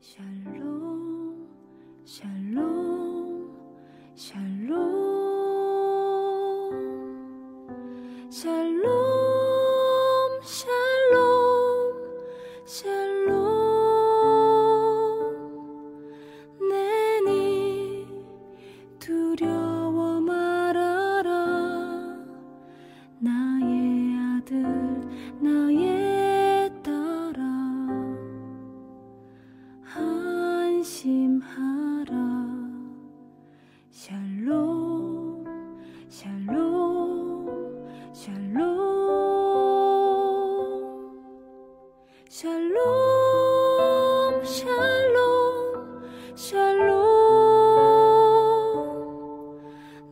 샬롬 샬롬 샬롬 샬롬 샬롬 샬롬 내니 두려워 말아라 나의 아들 나의 딸아 안심하라 샬롬 샬롬 샬롬 샬롬 샬롬 샬롬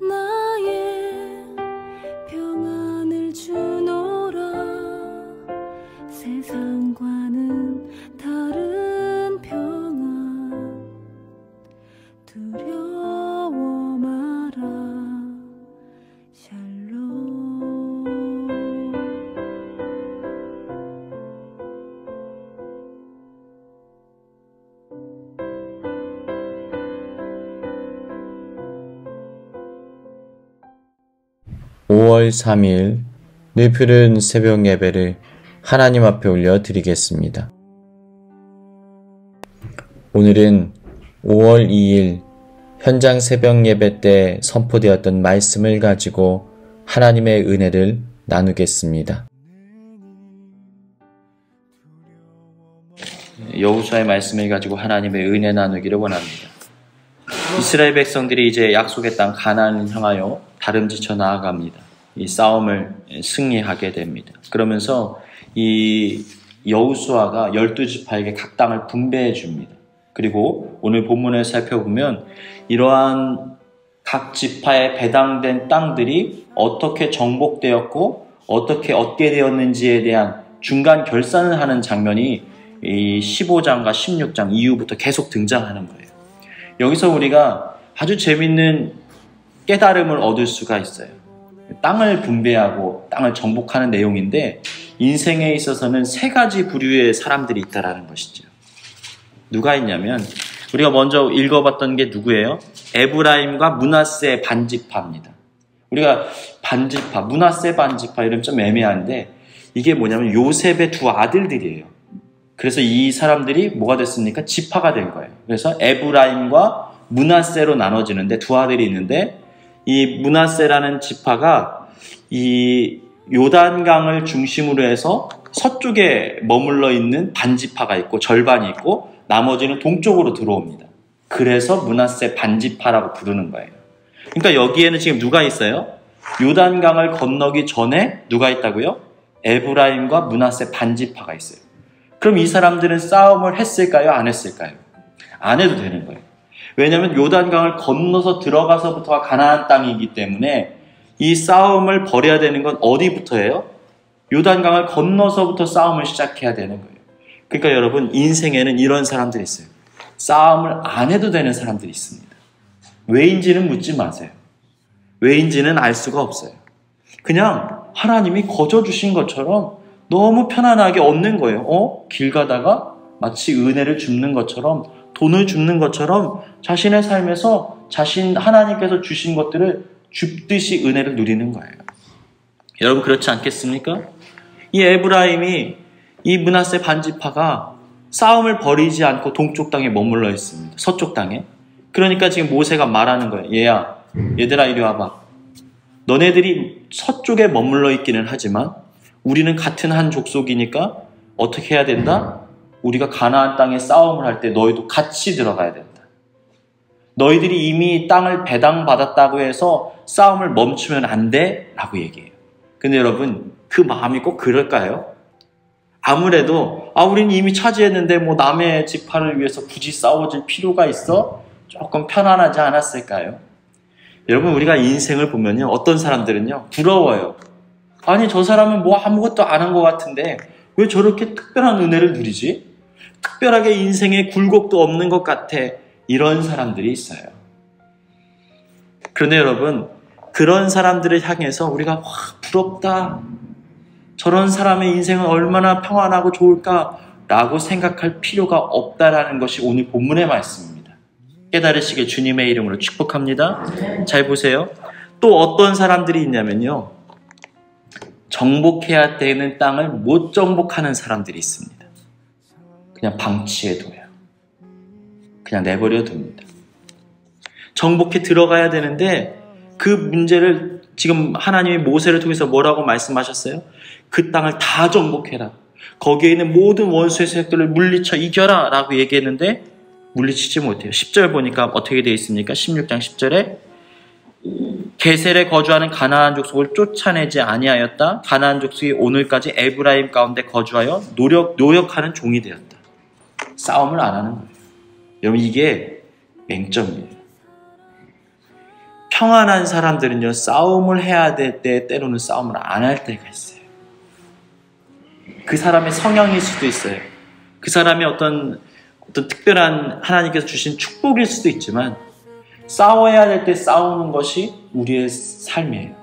나의 평안을 주노라 세상과는 다른 평안 두려워 마라 샬롬 5월 3일 늘 새벽 예배를 하나님 앞에 올려드리겠습니다. 오늘은 5월 2일 현장 새벽 예배 때 선포되었던 말씀을 가지고 하나님의 은혜를 나누겠습니다. 여호수아의 말씀을 가지고 하나님의 은혜 나누기를 원합니다. 이스라엘 백성들이 이제 약속의 땅 가나안을 향하여 다름지쳐 나아갑니다. 이 싸움을 승리하게 됩니다. 그러면서 이 여호수아가 12지파에게 각 땅을 분배해 줍니다. 그리고 오늘 본문을 살펴보면 이러한 각 지파에 배당된 땅들이 어떻게 정복되었고 어떻게 얻게 되었는지에 대한 중간 결산을 하는 장면이 이 15장과 16장 이후부터 계속 등장하는 거예요. 여기서 우리가 아주 재밌는 깨달음을 얻을 수가 있어요. 땅을 분배하고 땅을 정복하는 내용인데 인생에 있어서는 세 가지 부류의 사람들이 있다라는 것이죠. 누가 있냐면 우리가 먼저 읽어봤던 게 누구예요? 에브라임과 므낫세 반지파입니다. 우리가 반지파, 므낫세 반지파 이름 좀 애매한데 이게 뭐냐면 요셉의 두 아들들이에요. 그래서 이 사람들이 뭐가 됐습니까? 지파가 된 거예요. 그래서 에브라임과 므낫세로 나눠지는데 두 아들이 있는데 이 므낫세라는 지파가 이 요단강을 중심으로 해서 서쪽에 머물러 있는 반지파가 있고 절반이 있고 나머지는 동쪽으로 들어옵니다. 그래서 므낫세 반지파라고 부르는 거예요. 그러니까 여기에는 지금 누가 있어요? 요단강을 건너기 전에 누가 있다고요? 에브라임과 므낫세 반지파가 있어요. 그럼 이 사람들은 싸움을 했을까요? 안 했을까요? 안 해도 되는 거예요. 왜냐하면 요단강을 건너서 들어가서부터가 가나안 땅이기 때문에 이 싸움을 벌여야 되는 건 어디부터예요? 요단강을 건너서부터 싸움을 시작해야 되는 거예요. 그러니까 여러분 인생에는 이런 사람들이 있어요. 싸움을 안 해도 되는 사람들이 있습니다. 왜인지는 묻지 마세요. 왜인지는 알 수가 없어요. 그냥 하나님이 거저 주신 것처럼 너무 편안하게 얻는 거예요. 길 가다가 마치 은혜를 줍는 것처럼 돈을 줍는 것처럼 자신의 삶에서 하나님께서 주신 것들을 줍듯이 은혜를 누리는 거예요. 여러분 그렇지 않겠습니까? 이 에브라임이 이 므낫세 반지파가 싸움을 벌이지 않고 동쪽 땅에 머물러 있습니다. 서쪽 땅에. 그러니까 지금 모세가 말하는 거예요. 얘들아 이리 와봐. 너네들이 서쪽에 머물러 있기는 하지만 우리는 같은 한 족속이니까 어떻게 해야 된다? 우리가 가나안 땅에 싸움을 할 때 너희도 같이 들어가야 된다. 너희들이 이미 땅을 배당받았다고 해서 싸움을 멈추면 안 돼 라고 얘기해요. 근데 여러분 그 마음이 꼭 그럴까요? 아무래도 우리는 이미 차지했는데 뭐 남의 지파를 위해서 굳이 싸워줄 필요가 있어? 조금 편안하지 않았을까요? 여러분 우리가 인생을 보면요 어떤 사람들은요 부러워요. 아니 저 사람은 뭐 아무것도 안 한 것 같은데 왜 저렇게 특별한 은혜를 누리지? 특별하게 인생에 굴곡도 없는 것 같아. 이런 사람들이 있어요. 그런데 여러분 그런 사람들을 향해서 우리가 부럽다. 저런 사람의 인생은 얼마나 평안하고 좋을까 라고 생각할 필요가 없다라는 것이 오늘 본문의 말씀입니다. 깨달으시길 주님의 이름으로 축복합니다. 잘 보세요. 또 어떤 사람들이 있냐면요, 정복해야 되는 땅을 못 정복하는 사람들이 있습니다. 그냥 방치해둬요. 그냥 내버려 둡니다. 정복해 들어가야 되는데 그 문제를 지금 하나님이 모세를 통해서 뭐라고 말씀하셨어요? 그 땅을 다 정복해라. 거기에 있는 모든 원수의 세력들을 물리쳐 이겨라 라고 얘기했는데 물리치지 못해요. 10절 보니까 어떻게 되어 있습니까? 16장 10절에 게셀에 거주하는 가나안 족속을 쫓아내지 아니하였다. 가나안 족속이 오늘까지 에브라임 가운데 거주하여 노역하는 종이 되었다. 싸움을 안 하는 거예요. 여러분, 이게 맹점이에요. 평안한 사람들은요, 싸움을 해야 될 때 때로는 싸움을 안 할 때가 있어요. 그 사람의 성향일 수도 있어요. 그 사람의 어떤 특별한 하나님께서 주신 축복일 수도 있지만 싸워야 될 때 싸우는 것이 우리의 삶이에요.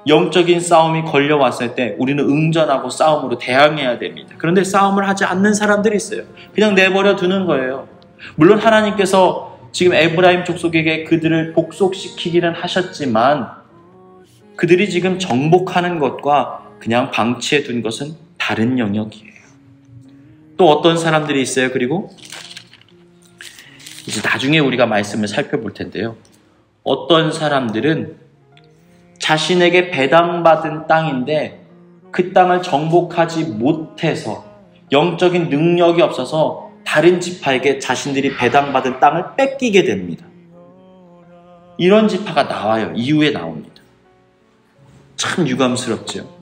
영적인 싸움이 걸려왔을 때 우리는 응전하고 싸움으로 대항해야 됩니다. 그런데 싸움을 하지 않는 사람들이 있어요. 그냥 내버려 두는 거예요. 물론 하나님께서 지금 에브라임 족속에게 그들을 복속시키기는 하셨지만 그들이 지금 정복하는 것과 그냥 방치해 둔 것은 다른 영역이에요. 또 어떤 사람들이 있어요. 그리고 이제 나중에 우리가 말씀을 살펴볼 텐데요. 어떤 사람들은 자신에게 배당받은 땅인데 그 땅을 정복하지 못해서 영적인 능력이 없어서 다른 지파에게 자신들이 배당받은 땅을 뺏기게 됩니다. 이런 지파가 나와요. 이후에 나옵니다. 참 유감스럽죠.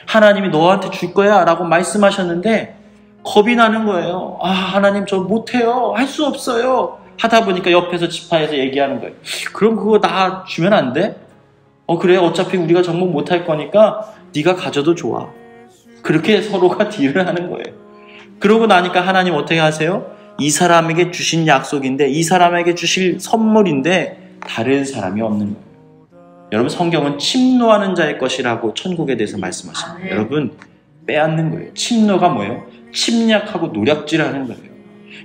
하나님이 너한테 줄 거야 라고 말씀하셨는데 겁이 나는 거예요. 아, 하나님 저 못해요. 할 수 없어요. 하다 보니까 옆에서 지파에서 얘기하는 거예요. 그럼 그거 나 주면 안 돼? 그래, 어차피 우리가 정복 못할 거니까 네가 가져도 좋아. 그렇게 서로가 딜을 하는 거예요. 그러고 나니까 하나님 어떻게 하세요? 이 사람에게 주신 약속인데, 이 사람에게 주실 선물인데 다른 사람이 없는 거예요. 여러분, 성경은 침노하는 자의 것이라고 천국에 대해서 말씀하십니다. 여러분, 빼앗는 거예요. 침노가 뭐예요? 침략하고 노략질하는 거예요.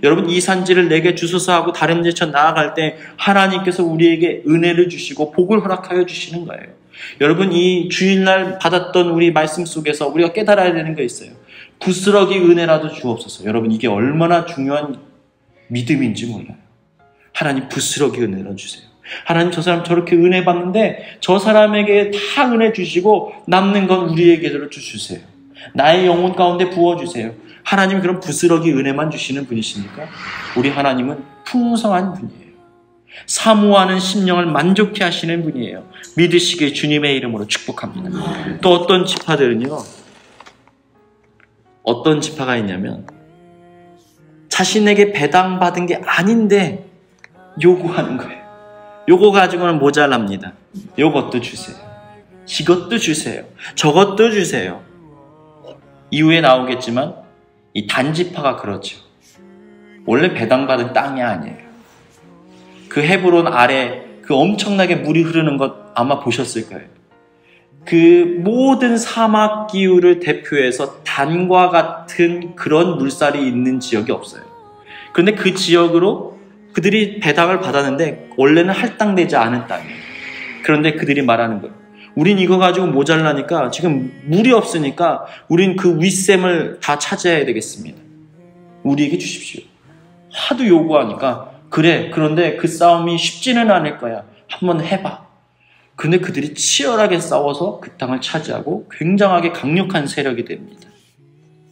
여러분, 이 산지를 내게 주소서 하고 다른 데처 나아갈 때 하나님께서 우리에게 은혜를 주시고 복을 허락하여 주시는 거예요. 여러분, 이 주일날 받았던 우리 말씀 속에서 우리가 깨달아야 되는 거 있어요. 부스러기 은혜라도 주옵소서. 여러분, 이게 얼마나 중요한 믿음인지 몰라요. 하나님, 부스러기 은혜라도 주세요. 하나님, 저 사람 저렇게 은혜 받는데 저 사람에게 다 은혜 주시고 남는 건 우리에게로 주세요. 나의 영혼 가운데 부어주세요. 하나님, 그럼 부스러기 은혜만 주시는 분이십니까? 우리 하나님은 풍성한 분이에요. 사모하는 심령을 만족해 하시는 분이에요. 믿으시길 주님의 이름으로 축복합니다. 또 어떤 지파들은요, 어떤 지파가 있냐면 자신에게 배당받은 게 아닌데 요구하는 거예요. 요거 가지고는 모자랍니다. 요것도 주세요. 이것도 주세요. 저것도 주세요. 이후에 나오겠지만 이 단지파가 그렇죠. 원래 배당받은 땅이 아니에요. 그 헤브론 아래 그 엄청나게 물이 흐르는 것 아마 보셨을 거예요. 그 모든 사막 기후를 대표해서 단과 같은 그런 물살이 있는 지역이 없어요. 그런데 그 지역으로 그들이 배당을 받았는데 원래는 할당되지 않은 땅이에요. 그런데 그들이 말하는 거예요. 우린 이거 가지고 모자라니까 지금 물이 없으니까 우린 그 윗샘을 다 차지해야 되겠습니다. 우리에게 주십시오. 하도 요구하니까 그래, 그런데 그 싸움이 쉽지는 않을 거야. 한번 해봐. 근데 그들이 치열하게 싸워서 그 땅을 차지하고 굉장하게 강력한 세력이 됩니다.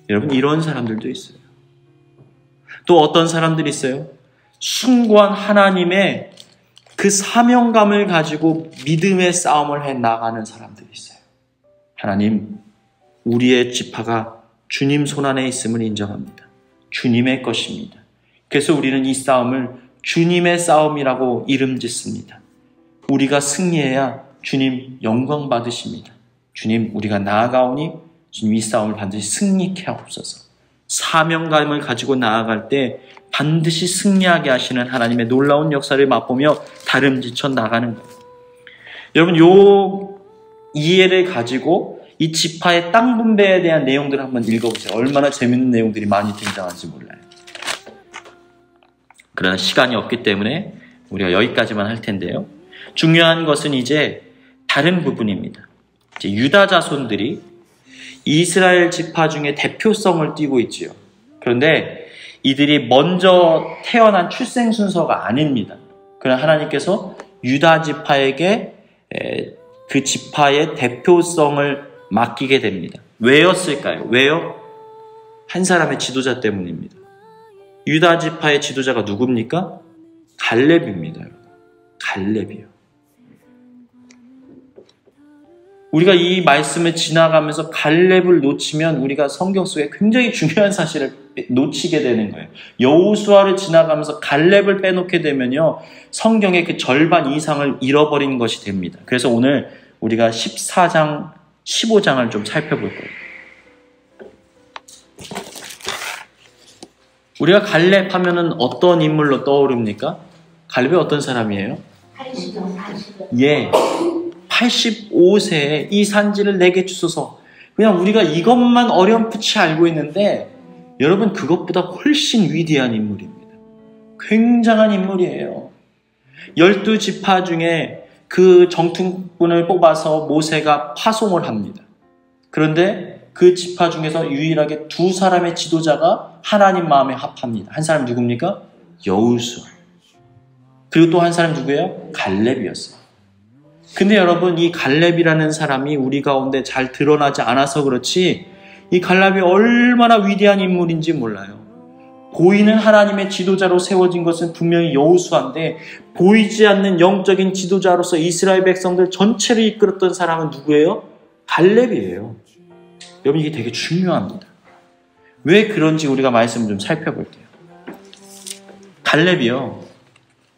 여러분, 이런 사람들도 있어요. 또 어떤 사람들이 있어요? 숭고한 하나님의 그 사명감을 가지고 믿음의 싸움을 해 나가는 사람들이 있어요. 하나님, 우리의 지파가 주님 손안에 있음을 인정합니다. 주님의 것입니다. 그래서 우리는 이 싸움을 주님의 싸움이라고 이름 짓습니다. 우리가 승리해야 주님 영광 받으십니다. 주님, 우리가 나아가오니 주님 이 싸움을 반드시 승리케 하옵소서. 사명감을 가지고 나아갈 때 반드시 승리하게 하시는 하나님의 놀라운 역사를 맛보며 다름지쳐 나가는 거예요. 여러분, 요 이해를 가지고 이 지파의 땅 분배에 대한 내용들을 한번 읽어보세요. 얼마나 재밌는 내용들이 많이 등장하는지 몰라요. 그러나 시간이 없기 때문에 우리가 여기까지만 할 텐데요. 중요한 것은 이제 다른 부분입니다. 이제 유다 자손들이 이스라엘 지파 중에 대표성을 띠고 있지요. 그런데 이들이 먼저 태어난 출생 순서가 아닙니다. 그러나 하나님께서 유다 지파에게 그 지파의 대표성을 맡기게 됩니다. 왜였을까요? 왜요? 한 사람의 지도자 때문입니다. 유다 지파의 지도자가 누굽니까? 갈렙입니다. 갈렙이요. 우리가 이 말씀을 지나가면서 갈렙을 놓치면 우리가 성경 속에 굉장히 중요한 사실을 놓치게 되는 거예요. 여호수아를 지나가면서 갈렙을 빼놓게 되면요, 성경의 그 절반 이상을 잃어버린 것이 됩니다. 그래서 오늘 우리가 14장, 15장을 좀 살펴볼 거예요. 우리가 갈렙 하면은 어떤 인물로 떠오릅니까? 갈렙이 어떤 사람이에요? 80년. 예, 85세에 이 산지를 내게 주소서. 그냥 우리가 이것만 어렴풋이 알고 있는데 여러분, 그것보다 훨씬 위대한 인물입니다. 굉장한 인물이에요. 12지파 중에 그 정통꾼을 뽑아서 모세가 파송을 합니다. 그런데 그 지파 중에서 유일하게 두 사람의 지도자가 하나님 마음에 합합니다. 한 사람 누굽니까? 여호수아. 그리고 또 한 사람 누구예요? 갈렙이었어요. 근데 여러분, 이 갈렙이라는 사람이 우리 가운데 잘 드러나지 않아서 그렇지 이 갈렙이 얼마나 위대한 인물인지 몰라요. 보이는 하나님의 지도자로 세워진 것은 분명히 여호수아인데 보이지 않는 영적인 지도자로서 이스라엘 백성들 전체를 이끌었던 사람은 누구예요? 갈렙이에요. 여러분, 이게 되게 중요합니다. 왜 그런지 우리가 말씀을 좀 살펴볼게요. 갈렙이요,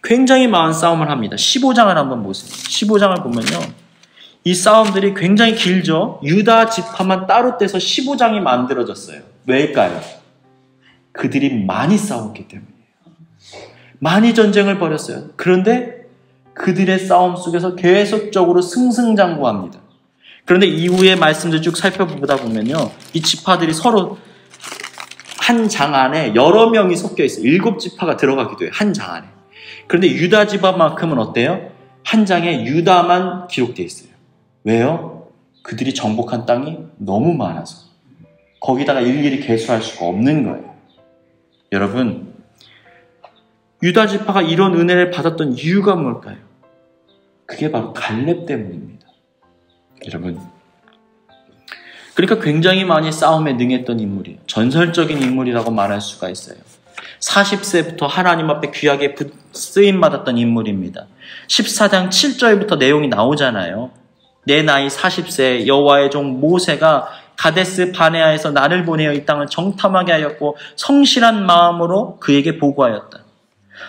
굉장히 많은 싸움을 합니다. 15장을 한번 보세요. 15장을 보면요, 이 싸움들이 굉장히 길죠. 유다 지파만 따로 떼서 15장이 만들어졌어요. 왜일까요? 그들이 많이 싸웠기 때문이에요. 많이 전쟁을 벌였어요. 그런데 그들의 싸움 속에서 계속적으로 승승장구합니다. 그런데 이후의 말씀들 쭉 살펴보다 보면요, 이 지파들이 서로 한 장 안에 여러 명이 섞여 있어요. 7지파가 들어가기도 해요. 한 장 안에. 그런데 유다 지파만큼은 어때요? 한 장에 유다만 기록되어 있어요. 왜요? 그들이 정복한 땅이 너무 많아서 거기다가 일일이 계수할 수가 없는 거예요. 여러분, 유다 지파가 이런 은혜를 받았던 이유가 뭘까요? 그게 바로 갈렙 때문입니다. 여러분, 그러니까 굉장히 많이 싸움에 능했던 인물이에요. 전설적인 인물이라고 말할 수가 있어요. 40세부터 하나님 앞에 귀하게 쓰임받았던 인물입니다. 14장 7절부터 내용이 나오잖아요. 내 나이 40세 여호와의 종 모세가 가데스 바네아에서 나를 보내어 이 땅을 정탐하게 하였고 성실한 마음으로 그에게 보고하였다.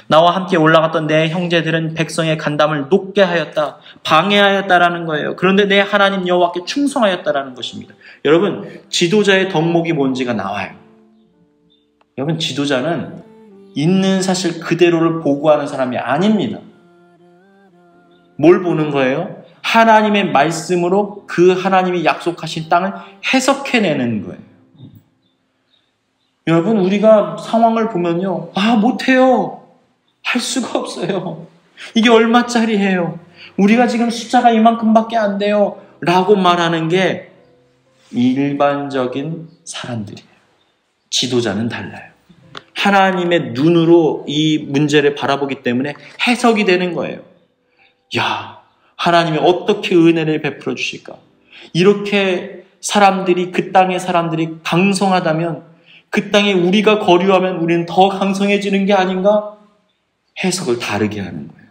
나와 함께 올라갔던 내 형제들은 백성의 간담을 높게 하였다, 방해하였다라는 거예요. 그런데 내 하나님 여호와께 충성하였다라는 것입니다. 여러분, 지도자의 덕목이 뭔지가 나와요. 여러분, 지도자는 있는 사실 그대로를 보고하는 사람이 아닙니다. 뭘 보는 거예요? 하나님의 말씀으로 그 하나님이 약속하신 땅을 해석해내는 거예요. 여러분, 우리가 상황을 보면요, 못해요. 할 수가 없어요. 이게 얼마짜리예요? 우리가 지금 숫자가 이만큼밖에 안 돼요. 라고 말하는 게 일반적인 사람들이에요. 지도자는 달라요. 하나님의 눈으로 이 문제를 바라보기 때문에 해석이 되는 거예요. 야, 하나님이 어떻게 은혜를 베풀어 주실까? 이렇게 사람들이, 그 땅의 사람들이 강성하다면 그 땅에 우리가 거류하면 우리는 더 강성해지는 게 아닌가? 해석을 다르게 하는 거예요.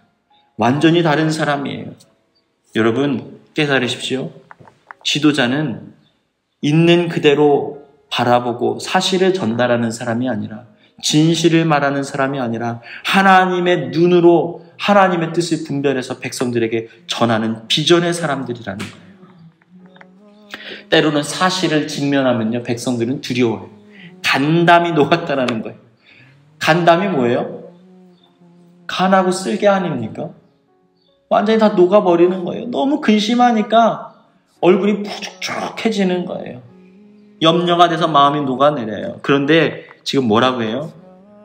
완전히 다른 사람이에요. 여러분, 깨달으십시오. 지도자는 있는 그대로 바라보고 사실을 전달하는 사람이 아니라, 진실을 말하는 사람이 아니라 하나님의 눈으로 하나님의 뜻을 분별해서 백성들에게 전하는 비전의 사람들이라는 거예요. 때로는 사실을 직면하면요, 백성들은 두려워해요. 간담이 녹았다라는 거예요. 간담이 뭐예요? 간하고 쓸개 아닙니까? 완전히 다 녹아버리는 거예요. 너무 근심하니까 얼굴이 푸죽죽해지는 거예요. 염려가 돼서 마음이 녹아내려요. 그런데 지금 뭐라고 해요?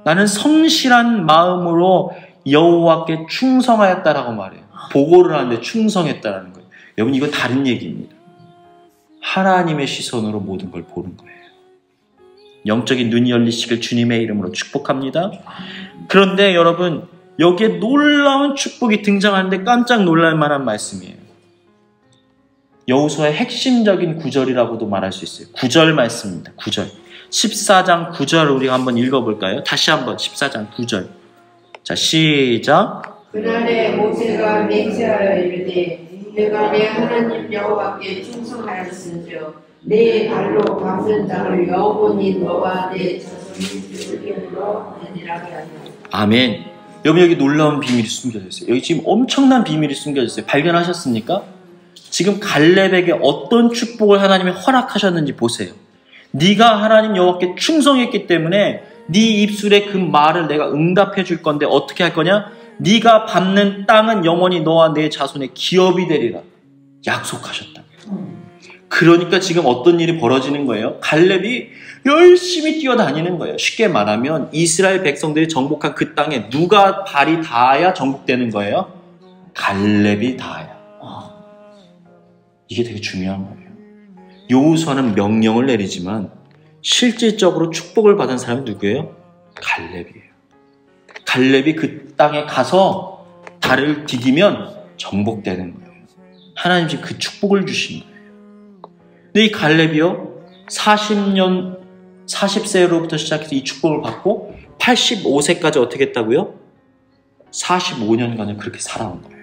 나는 성실한 마음으로 여호와께 충성하였다라고 말해요. 보고를 하는데 충성했다라는 거예요. 여러분, 이거 다른 얘기입니다. 하나님의 시선으로 모든 걸 보는 거예요. 영적인 눈이 열리시길 주님의 이름으로 축복합니다. 그런데 여러분, 여기에 놀라운 축복이 등장하는데 깜짝 놀랄 만한 말씀이에요. 여호수아의 핵심적인 구절이라고도 말할 수 있어요. 9절 말씀입니다. 9절. 14장 9절을 우리가 한번 읽어볼까요? 다시 한번 14장 9절. 자, 시작. 그날에 모세가 맹세하여 이르되 내가 내 하나님 여호와께 충성하였은즉 내 발로 밟는 땅을 영원히 너와 내 자손이 주리로 되리라고 하노라. 아멘. 여러분, 여기 놀라운 비밀이 숨겨져 있어요. 여기 지금 엄청난 비밀이 숨겨져 있어요. 발견하셨습니까? 지금 갈렙에게 어떤 축복을 하나님이 허락하셨는지 보세요. 네가 하나님 여호와께 충성했기 때문에 네 입술에 그 말을 내가 응답해 줄 건데 어떻게 할 거냐? 네가 밟는 땅은 영원히 너와 내 자손의 기업이 되리라 약속하셨다. 그러니까 지금 어떤 일이 벌어지는 거예요? 갈렙이 열심히 뛰어다니는 거예요. 쉽게 말하면 이스라엘 백성들이 정복한 그 땅에 누가 발이 닿아야 정복되는 거예요? 갈렙이 닿아야. 이게 되게 중요한 거예요. 여호수아는 명령을 내리지만 실질적으로 축복을 받은 사람이 누구예요? 갈렙이에요. 갈렙이 그 땅에 가서 발을 디디면 정복되는 거예요. 하나님 지금 그 축복을 주신 거예요. 근데 이 갈렙이요, 40세로부터 시작해서 이 축복을 받고 85세까지 어떻게 했다고요? 45년간을 그렇게 살아온 거예요.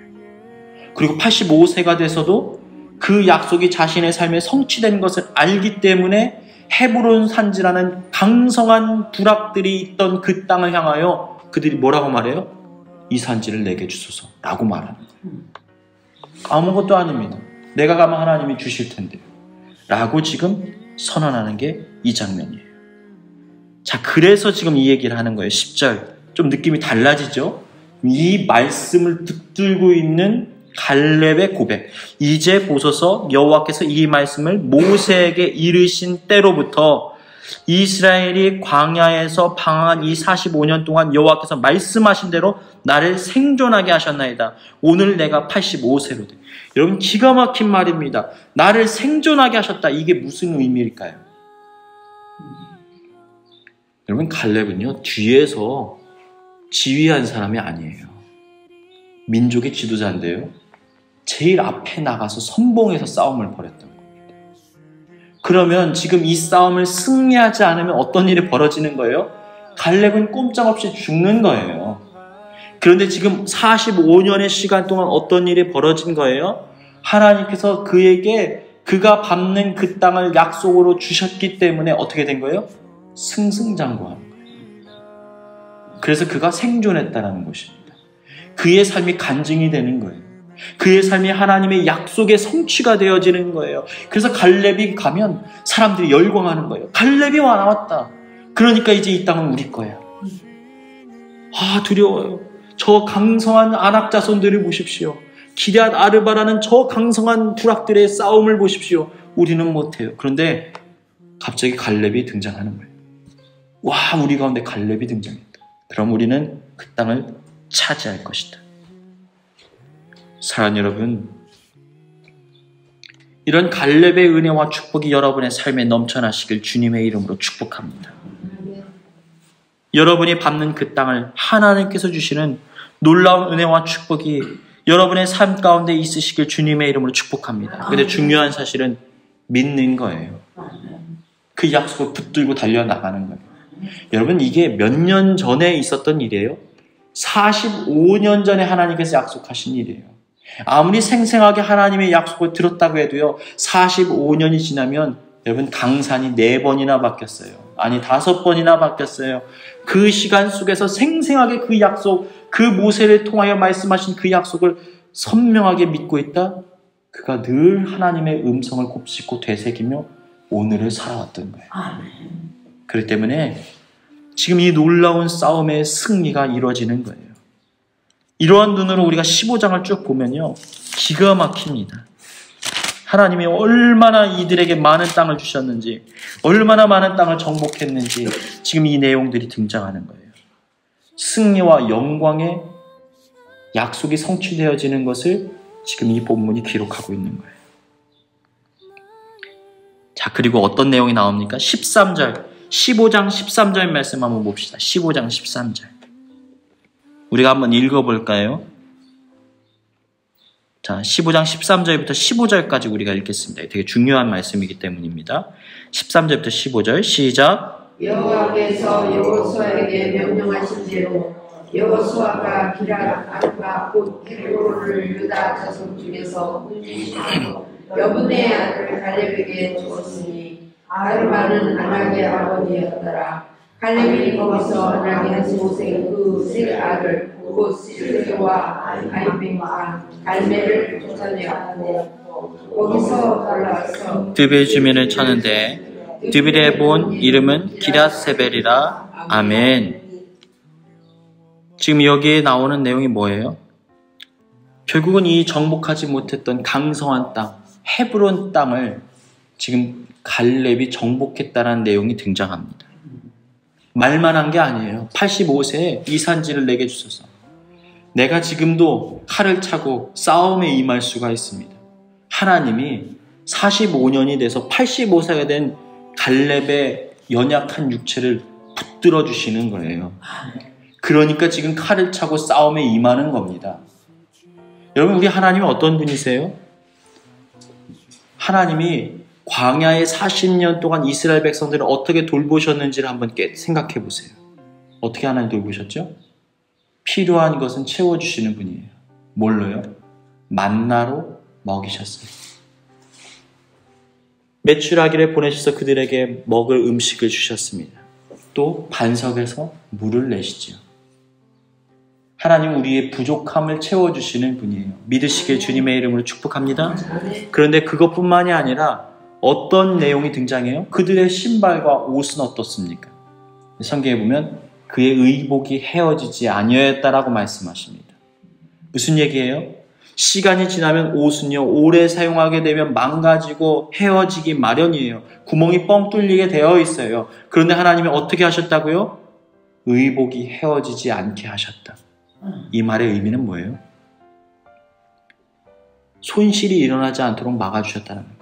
그리고 85세가 돼서도 그 약속이 자신의 삶에 성취된 것을 알기 때문에 헤브론 산지라는 강성한 부락들이 있던 그 땅을 향하여 그들이 뭐라고 말해요? 이 산지를 내게 주소서 라고 말하는 거예요. 아무것도 아닙니다. 내가 가면 하나님이 주실 텐데요 라고 지금 선언하는 게 이 장면이에요. 자, 그래서 지금 이 얘기를 하는 거예요. 10절. 좀 느낌이 달라지죠? 이 말씀을 붙들고 있는 갈렙의 고백. 이제 보소서 여호와께서 이 말씀을 모세에게 이르신 때로부터 이스라엘이 광야에서 방황한 이 45년 동안 여호와께서 말씀하신 대로 나를 생존하게 하셨나이다. 오늘 내가 85세로 돼. 여러분, 기가 막힌 말입니다. 나를 생존하게 하셨다. 이게 무슨 의미일까요? 여러분, 갈렙은요, 뒤에서 지휘한 사람이 아니에요. 민족의 지도자인데요, 제일 앞에 나가서 선봉에서 싸움을 벌였던 겁니다. 그러면 지금 이 싸움을 승리하지 않으면 어떤 일이 벌어지는 거예요? 갈렙은 꼼짝없이 죽는 거예요. 그런데 지금 45년의 시간 동안 어떤 일이 벌어진 거예요? 하나님께서 그에게 그가 밟는 그 땅을 약속으로 주셨기 때문에 어떻게 된 거예요? 승승장구하는 거예요. 그래서 그가 생존했다는 것입니다. 그의 삶이 간증이 되는 거예요. 그의 삶이 하나님의 약속의 성취가 되어지는 거예요. 그래서 갈렙이 가면 사람들이 열광하는 거예요. 갈렙이 나왔다. 그러니까 이제 이 땅은 우리 거야. 아, 두려워요. 저 강성한 아낙 자손들을 보십시오. 기럇 아르바라는 저 강성한 부락들의 싸움을 보십시오. 우리는 못해요. 그런데 갑자기 갈렙이 등장하는 거예요. 와, 우리 가운데 갈렙이 등장했다. 그럼 우리는 그 땅을 차지할 것이다. 사랑하는 여러분, 이런 갈렙의 은혜와 축복이 여러분의 삶에 넘쳐나시길 주님의 이름으로 축복합니다. 여러분이 밟는 그 땅을 하나님께서 주시는 놀라운 은혜와 축복이 여러분의 삶 가운데 있으시길 주님의 이름으로 축복합니다. 근데 중요한 사실은 믿는 거예요. 그 약속을 붙들고 달려나가는 거예요. 여러분, 이게 몇 년 전에 있었던 일이에요. 45년 전에 하나님께서 약속하신 일이에요. 아무리 생생하게 하나님의 약속을 들었다고 해도요, 45년이 지나면 여러분, 강산이 4번이나 바뀌었어요. 아니, 5번이나 바뀌었어요. 그 시간 속에서 생생하게 그 약속, 그 모세를 통하여 말씀하신 그 약속을 선명하게 믿고 있다. 그가 늘 하나님의 음성을 곱씹고 되새기며 오늘을 살아왔던 거예요. 그렇기 때문에 지금 이 놀라운 싸움의 승리가 이루어지는 거예요. 이러한 눈으로 우리가 15장을 쭉 보면요, 기가 막힙니다. 하나님이 얼마나 이들에게 많은 땅을 주셨는지, 얼마나 많은 땅을 정복했는지 지금 이 내용들이 등장하는 거예요. 승리와 영광의 약속이 성취되어지는 것을 지금 이 본문이 기록하고 있는 거예요. 자, 그리고 어떤 내용이 나옵니까? 13절, 15장 13절 말씀 한번 봅시다. 15장 13절. 우리가 한번 읽어볼까요? 자, 15장 13절부터 15절까지 우리가 읽겠습니다. 되게 중요한 말씀이기 때문입니다. 13절부터 15절 시작. 여호와께서 여호수아에게 명령하신 대로 여호수아가 기랏 아르바 곧 헤브론을 유다 자손 중에서 분리시키고 여분의 아들 갈렙에게 주었으니 아르바는 아낙의 아버지였더라. 갈렙이 거기서 아낙의 동생 그 세 아들 곧 실레와 아이빙과 갈멜을 쫓아내었고 거기서 올라와서 드빌 주민을 찾는데 드빌에 본 이름은 기랏세벨이라. 아멘. 지금 여기에 나오는 내용이 뭐예요? 결국은 이 정복하지 못했던 강성한 땅, 헤브론 땅을 지금 갈렙이 정복했다는 내용이 등장합니다. 말만 한 게 아니에요. 85세에 이 산지를 내게 주소서. 내가 지금도 칼을 차고 싸움에 임할 수가 있습니다. 하나님이 45년이 돼서 85세가 된 갈렙의 연약한 육체를 붙들어 주시는 거예요. 그러니까 지금 칼을 차고 싸움에 임하는 겁니다. 여러분, 우리 하나님이 어떤 분이세요? 하나님이 광야의 40년 동안 이스라엘 백성들을 어떻게 돌보셨는지를 한번 생각해 보세요. 어떻게 하나님 돌보셨죠? 필요한 것은 채워주시는 분이에요. 뭘로요? 만나로 먹이셨어요. 메추라기를 보내셔서 그들에게 먹을 음식을 주셨습니다. 또 반석에서 물을 내시지요. 하나님 우리의 부족함을 채워주시는 분이에요. 믿으시길 주님의 이름으로 축복합니다. 그런데 그것뿐만이 아니라 어떤 내용이 등장해요? 그들의 신발과 옷은 어떻습니까? 성경에 보면 그의 의복이 헤어지지 아니하였다라고 말씀하십니다. 무슨 얘기예요? 시간이 지나면 옷은요, 오래 사용하게 되면 망가지고 헤어지기 마련이에요. 구멍이 뻥 뚫리게 되어 있어요. 그런데 하나님이 어떻게 하셨다고요? 의복이 헤어지지 않게 하셨다. 이 말의 의미는 뭐예요? 손실이 일어나지 않도록 막아주셨다는 거예요.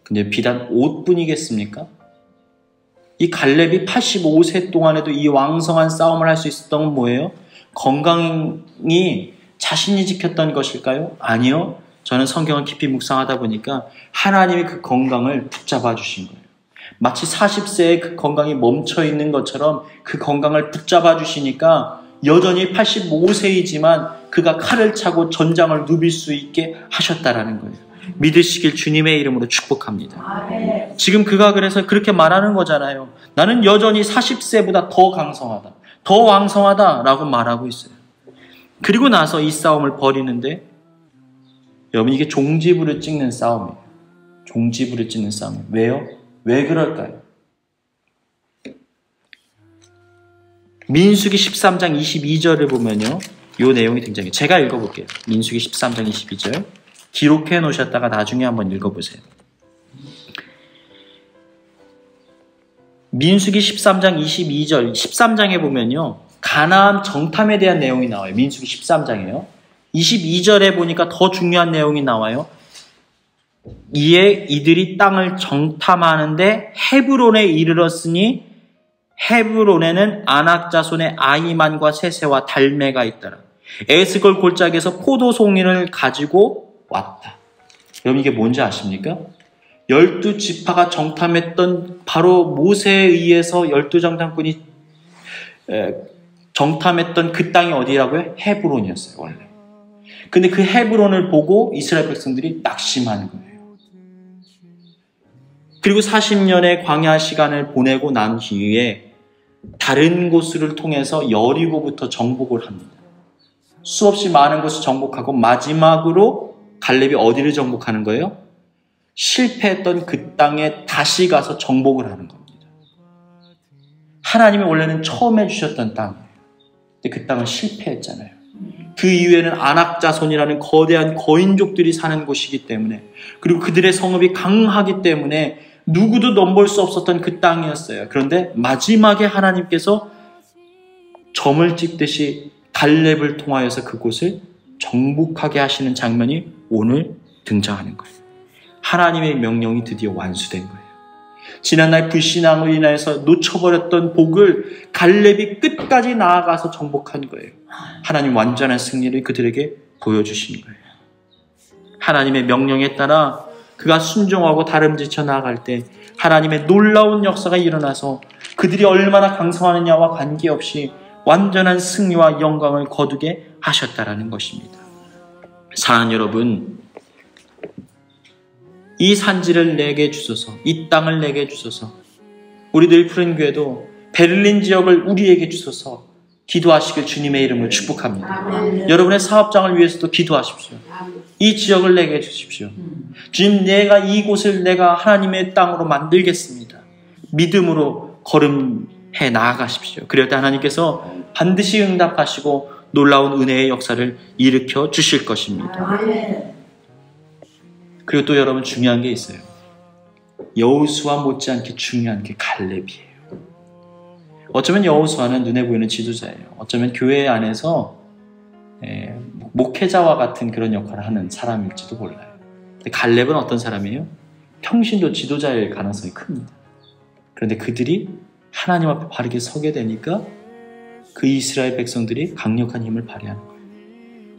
근데 비단 옷뿐이겠습니까? 이 갈렙이 85세 동안에도 이 왕성한 싸움을 할 수 있었던 건 뭐예요? 건강이 자신이 지켰던 것일까요? 아니요. 저는 성경을 깊이 묵상하다 보니까 하나님이 그 건강을 붙잡아 주신 거예요. 마치 40세에 그 건강이 멈춰 있는 것처럼 그 건강을 붙잡아 주시니까 여전히 85세이지만 그가 칼을 차고 전장을 누빌 수 있게 하셨다라는 거예요. 믿으시길 주님의 이름으로 축복합니다. 지금 그가 그래서 그렇게 말하는 거잖아요. 나는 여전히 40세보다 더 강성하다, 더 왕성하다라고 말하고 있어요. 그리고 나서 이 싸움을 벌이는데 여러분, 이게 종지부를 찍는 싸움이에요. 종지부를 찍는 싸움이에요. 왜요? 왜 그럴까요? 민수기 13장 22절을 보면요, 이 내용이 등장해요. 제가 읽어볼게요. 민수기 13장 22절 기록해 놓으셨다가 나중에 한번 읽어보세요. 민수기 13장 22절 13장에 보면요, 가나안 정탐에 대한 내용이 나와요. 민수기 13장이에요. 22절에 보니까 더 중요한 내용이 나와요. 이에 이들이 땅을 정탐하는데 헤브론에 이르렀으니 헤브론에는 아낙 자손의 아히만과 세세와 달메가 있더라. 에스골 골짜기에서 포도송이를 가지고 왔다. 여러분, 이게 뭔지 아십니까? 12지파가 정탐했던 바로 모세에 의해서 12정탐꾼이 정탐했던 그 땅이 어디라고요? 헤브론이었어요, 원래. 근데 그 헤브론을 보고 이스라엘 백성들이 낙심한 거예요. 그리고 40년의 광야 시간을 보내고 난 뒤에 다른 곳을 통해서 여리고부터 정복을 합니다. 수없이 많은 곳을 정복하고 마지막으로 갈렙이 어디를 정복하는 거예요? 실패했던 그 땅에 다시 가서 정복을 하는 겁니다. 하나님이 원래는 처음 해주셨던 땅이에요. 근데 그 땅은 실패했잖아요. 그 이후에는 안악자손이라는 거대한 거인족들이 사는 곳이기 때문에, 그리고 그들의 성읍이 강하기 때문에 누구도 넘볼 수 없었던 그 땅이었어요. 그런데 마지막에 하나님께서 점을 찍듯이 갈렙을 통하여서 그곳을 정복하게 하시는 장면이 오늘 등장하는 거예요. 하나님의 명령이 드디어 완수된 거예요. 지난날 불신앙으로 인해서 놓쳐버렸던 복을 갈렙이 끝까지 나아가서 정복한 거예요. 하나님 완전한 승리를 그들에게 보여주신 거예요. 하나님의 명령에 따라 그가 순종하고 다름지쳐 나아갈 때 하나님의 놀라운 역사가 일어나서 그들이 얼마나 강성하느냐와 관계없이 완전한 승리와 영광을 거두게 하셨다라는 것입니다. 사랑하는 여러분, 이 산지를 내게 주소서, 이 땅을 내게 주소서, 우리 늘푸른 교회도 베를린 지역을 우리에게 주소서 기도하시길 주님의 이름으로 축복합니다. 아멘. 여러분의 사업장을 위해서도 기도하십시오. 이 지역을 내게 주십시오. 주님, 내가 이곳을 내가 하나님의 땅으로 만들겠습니다. 믿음으로 걸음해 나아가십시오. 그럴 때 하나님께서 반드시 응답하시고 놀라운 은혜의 역사를 일으켜 주실 것입니다. 아멘. 그리고 또 여러분, 중요한 게 있어요. 여호수아 못지않게 중요한 게 갈렙이에요. 어쩌면 여호수아는 눈에 보이는 지도자예요. 어쩌면 교회 안에서 목회자와 같은 그런 역할을 하는 사람일지도 몰라요. 근데 갈렙은 어떤 사람이에요? 평신도 지도자일 가능성이 큽니다. 그런데 그들이 하나님 앞에 바르게 서게 되니까 그 이스라엘 백성들이 강력한 힘을 발휘하는 거예요.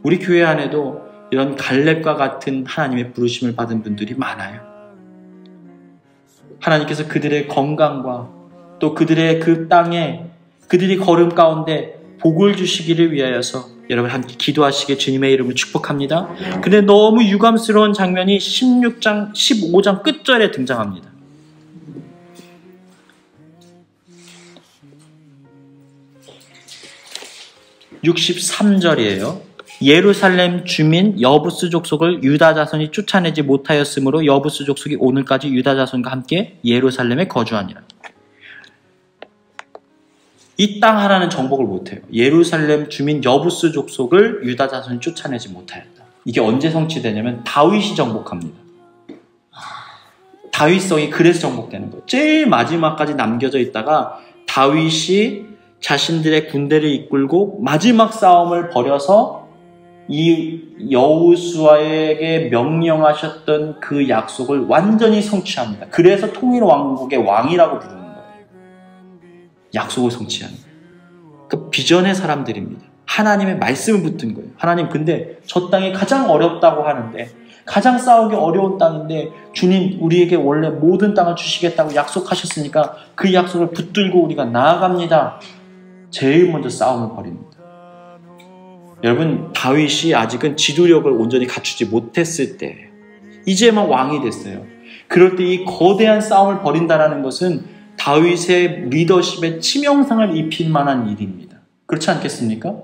우리 교회 안에도 이런 갈렙과 같은 하나님의 부르심을 받은 분들이 많아요. 하나님께서 그들의 건강과 또 그들의 그 땅에 그들이 걸음 가운데 복을 주시기를 위하여서 여러분 함께 기도하시게 주님의 이름을 축복합니다. 근데 너무 유감스러운 장면이 16장, 15장 끝절에 등장합니다. (63절이에요) 예루살렘 주민 여부스 족속을 유다 자손이 쫓아내지 못하였으므로 여부스 족속이 오늘까지 유다 자손과 함께 예루살렘에 거주하니라. 이 땅 하나는 정복을 못해요. 예루살렘 주민 여부스 족속을 유다 자손이 쫓아내지 못하였다. 이게 언제 성취되냐면 다윗이 정복합니다. 다윗성이 그래서 정복되는 거예요. 제일 마지막까지 남겨져 있다가 다윗이 자신들의 군대를 이끌고 마지막 싸움을 벌여서 이 여호수아에게 명령하셨던 그 약속을 완전히 성취합니다. 그래서 통일왕국의 왕이라고 부르는 거예요. 약속을 성취하는 거예요. 그 비전의 사람들입니다. 하나님의 말씀을 붙든 거예요. 하나님, 근데 저 땅이 가장 어렵다고 하는데, 가장 싸우기 어려운 땅인데 주님 우리에게 원래 모든 땅을 주시겠다고 약속하셨으니까 그 약속을 붙들고 우리가 나아갑니다. 제일 먼저 싸움을 벌입니다. 여러분, 다윗이 아직은 지도력을 온전히 갖추지 못했을 때 이제 막 왕이 됐어요. 그럴 때 이 거대한 싸움을 벌인다는 것은 다윗의 리더십에 치명상을 입힐 만한 일입니다. 그렇지 않겠습니까?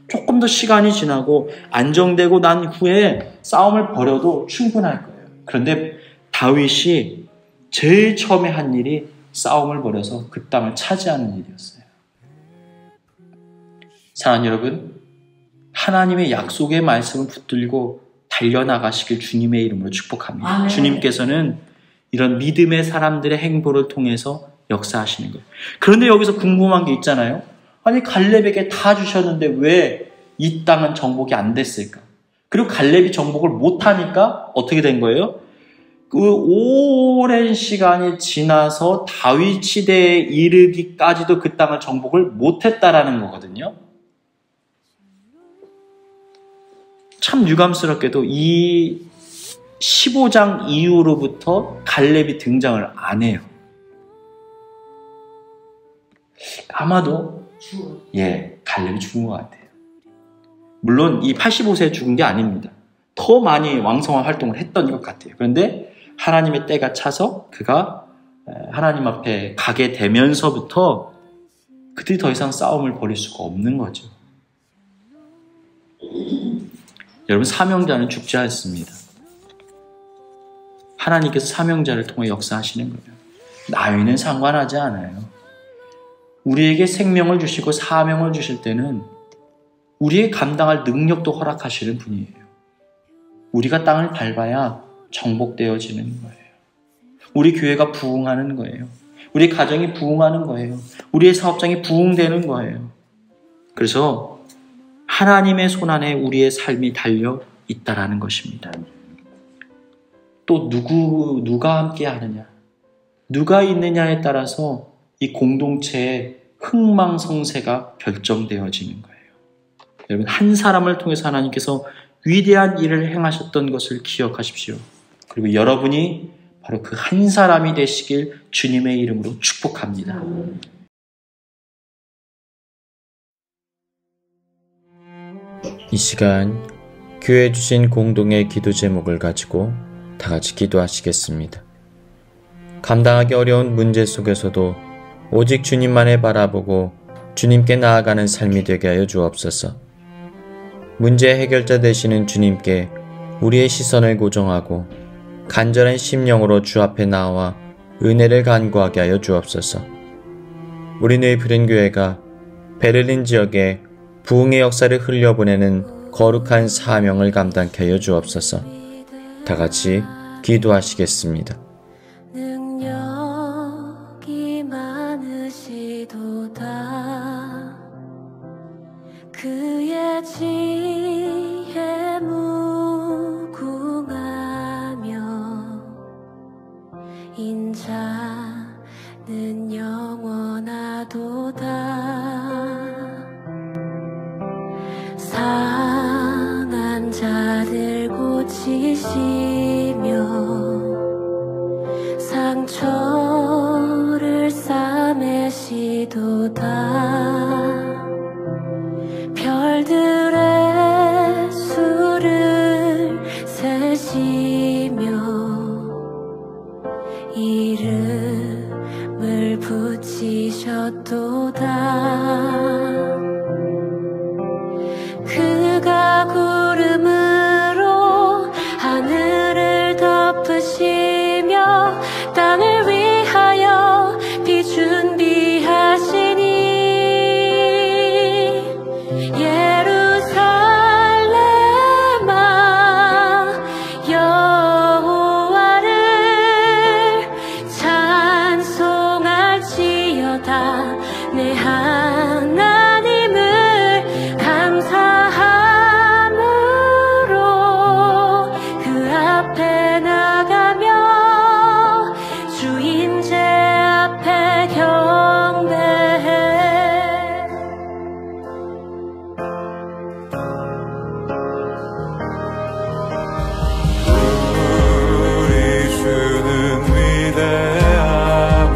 조금 더 시간이 지나고 안정되고 난 후에 싸움을 벌여도 충분할 거예요. 그런데 다윗이 제일 처음에 한 일이 싸움을 벌여서 그 땅을 차지하는 일이었어요. 사랑하는 여러분, 하나님의 약속의 말씀을 붙들고 달려나가시길 주님의 이름으로 축복합니다. 아멘. 주님께서는 이런 믿음의 사람들의 행보를 통해서 역사하시는 거예요. 그런데 여기서 궁금한 게 있잖아요. 아니, 갈렙에게 다 주셨는데 왜 이 땅은 정복이 안 됐을까? 그리고 갈렙이 정복을 못하니까 어떻게 된 거예요? 그 오랜 시간이 지나서 다윗 시대에 이르기까지도 그 땅을 정복을 못했다라는 거거든요. 참 유감스럽게도 이 15장 이후로부터 갈렙이 등장을 안 해요. 아마도 갈렙이 죽은 것 같아요. 물론 이 85세에 죽은 게 아닙니다. 더 많이 왕성한 활동을 했던 것 같아요. 그런데 하나님의 때가 차서 그가 하나님 앞에 가게 되면서부터 그들이 더 이상 싸움을 벌일 수가 없는 거죠. 여러분, 사명자는 죽지 않습니다. 하나님께서 사명자를 통해 역사하시는 거예요. 나이는 상관하지 않아요. 우리에게 생명을 주시고 사명을 주실 때는 우리의 감당할 능력도 허락하시는 분이에요. 우리가 땅을 밟아야 정복되어지는 거예요. 우리 교회가 부흥하는 거예요. 우리 가정이 부흥하는 거예요. 우리의 사업장이 부흥되는 거예요. 그래서 하나님의 손안에 우리의 삶이 달려 있다라는 것입니다. 또 누가 함께 하느냐, 누가 있느냐에 따라서 이 공동체의 흥망성쇠가 결정되어지는 거예요. 여러분, 한 사람을 통해서 하나님께서 위대한 일을 행하셨던 것을 기억하십시오. 그리고 여러분이 바로 그 한 사람이 되시길 주님의 이름으로 축복합니다. 이 시간 교회 주신 공동의 기도 제목을 가지고 다 같이 기도하시겠습니다. 감당하기 어려운 문제 속에서도 오직 주님만을 바라보고 주님께 나아가는 삶이 되게 하여 주옵소서. 문제 해결자 되시는 주님께 우리의 시선을 고정하고 간절한 심령으로 주 앞에 나와 은혜를 간구하게 하여 주옵소서. 우리는 부른교회가 베를린 지역에 부흥의 역사를 흘려보내는 거룩한 사명을 감당케 하여 주옵소서. 다 같이 기도하시겠습니다. 능력이 많으시도다. 그의 지혜 무궁하며 인자는 영원하도다. 상한 자들 고치시며 상처를 싸매시도다. 별들의 수를 세시며 이름을 붙이셨도다. 그가 구름으로 하늘을 덮으시며 땅을 위하여 비 준비하시니 예루살렘아 여호와를 찬송할지어다. 내 하나님을 감사함으로 그 앞에 나가며 주인제 앞에 경배해. 우리 주는 위대하며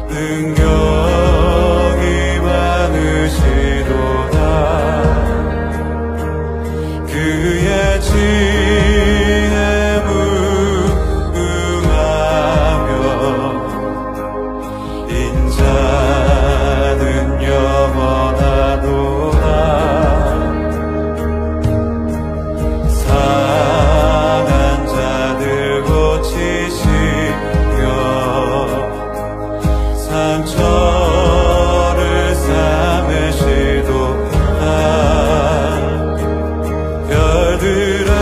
능력이 많으시도다. 그의 지혜 무궁하며 인자는 영원하도다. 상한 자들 고치시며 상처를 싸매시도다. 별들아